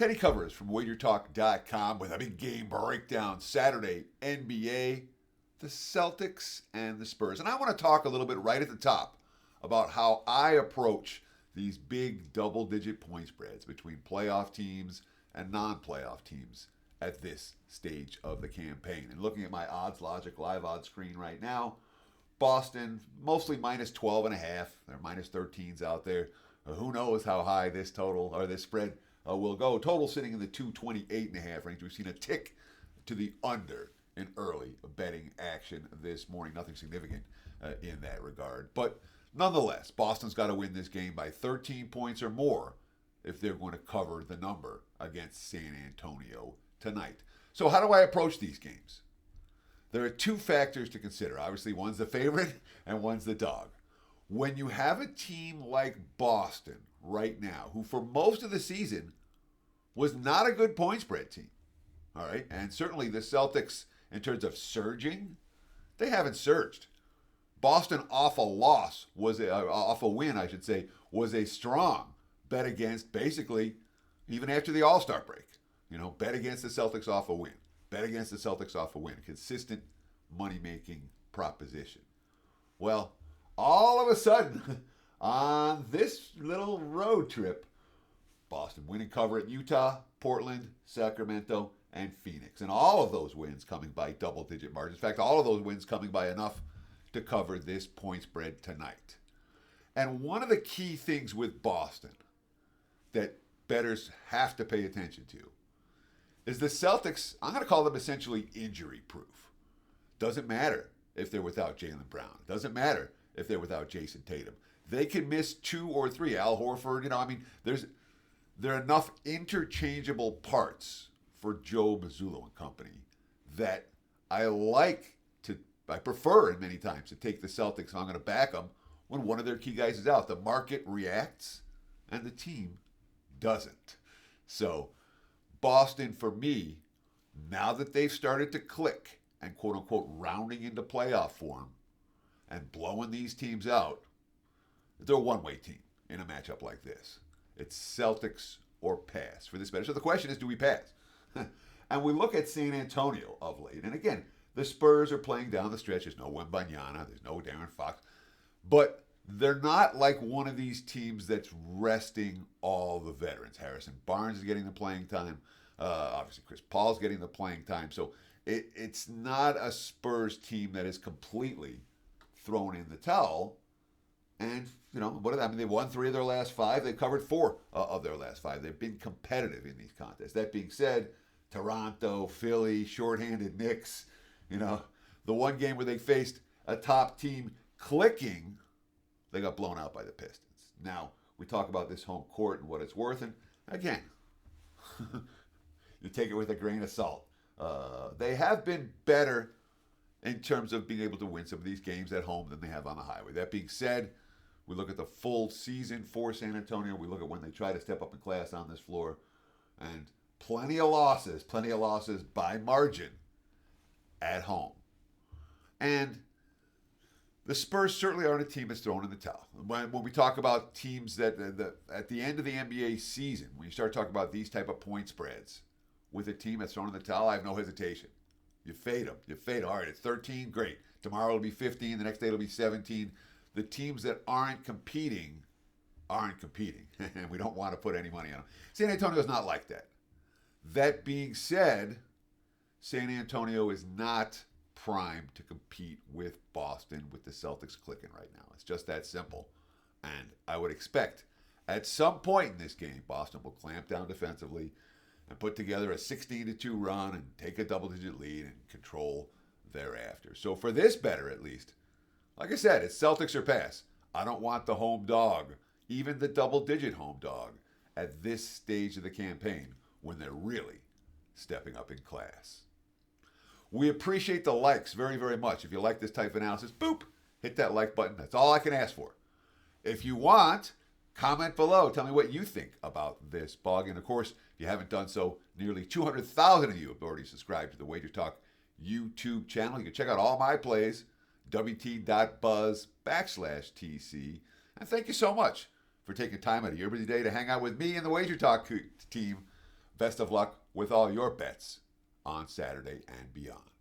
Teddy Covers from WagerTalk.com with a big game breakdown Saturday, NBA, the Celtics, and the Spurs. And I want to talk a little bit right at the top about how I approach these big double-digit point spreads between playoff teams and non-playoff teams at this stage of the campaign. And looking at my Odds Logic live odds screen right now, Boston mostly minus 12.5. There are minus 13s out there. Who knows how high this total or this spread will go. Total sitting in the 228.5 range. We've seen a tick to the under in early betting action this morning. Nothing significant in that regard. But nonetheless, Boston's got to win this game by 13 points or more if they're going to cover the number against San Antonio tonight. So how do I approach these games? There are two factors to consider. Obviously, one's the favorite and one's the dog. When you have a team like Boston right now, who for most of the season was not a good point spread team, all right, and certainly the Celtics, in terms of surging, they haven't surged. Boston off a win, I should say, was a strong bet against basically even after the All-Star break. Bet against the Celtics off a win. Bet against the Celtics off a win. Consistent money-making proposition. Well, all of a sudden, on this little road trip, Boston win and cover at Utah, Portland, Sacramento, and Phoenix. And all of those wins coming by double-digit margins. In fact, all of those wins coming by enough to cover this point spread tonight. And one of the key things with Boston that bettors have to pay attention to is the Celtics, I'm going to call them essentially injury-proof. Doesn't matter if they're without Jaylen Brown. Doesn't matter if they're without Jason Tatum. They can miss 2 or 3. Al Horford, there are enough interchangeable parts for Joe Mazzulla and company that I prefer in many times to take the Celtics. I'm going to back them when one of their key guys is out. The market reacts and the team doesn't. So Boston, for me, now that they've started to click and quote-unquote rounding into playoff form and blowing these teams out, they're a one-way team in a matchup like this. It's Celtics or pass for this bet. So the question is, do we pass? And we look at San Antonio of late. And again, the Spurs are playing down the stretch. There's no Wembanyama. There's no Darren Fox. But they're not like one of these teams that's resting all the veterans. Harrison Barnes is getting the playing time. Obviously, Chris Paul's getting the playing time. So it's not a Spurs team that is completely thrown in the towel. And, they won 3 of their last 5. They covered 4 of their last 5. They've been competitive in these contests. That being said, Toronto, Philly, shorthanded Knicks, the one game where they faced a top team clicking, they got blown out by the Pistons. Now, we talk about this home court and what it's worth. And again, you take it with a grain of salt. They have been better in terms of being able to win some of these games at home than they have on the highway. That being said, we look at the full season for San Antonio. We look at when they try to step up in class on this floor. And plenty of losses by margin at home. And the Spurs certainly aren't a team that's thrown in the towel. When we talk about teams that at the end of the NBA season, when you start talking about these type of point spreads with a team that's thrown in the towel, I have no hesitation. You fade them. All right, it's 13, great. Tomorrow it'll be 15. The next day it'll be 17. The teams that aren't competing. And we don't want to put any money on them. San Antonio's not like that. That being said, San Antonio is not primed to compete with Boston, with the Celtics clicking right now. It's just that simple. And I would expect at some point in this game, Boston will clamp down defensively and put together a 16-2 run and take a double-digit lead and control thereafter. So for this better, at least, like I said, it's Celtics or pass. I don't want the home dog, even the double-digit home dog, at this stage of the campaign when they're really stepping up in class. We appreciate the likes very, very much. If you like this type of analysis, boop, hit that like button. That's all I can ask for. If you want, comment below. Tell me what you think about this bug. And of course, if you haven't done so, nearly 200,000 of you have already subscribed to the Wager Talk YouTube channel. You can check out all my plays, wt.buzz/TC. And thank you so much for taking time out of your busy day to hang out with me and the Wager Talk team. Best of luck with all your bets on Saturday and beyond.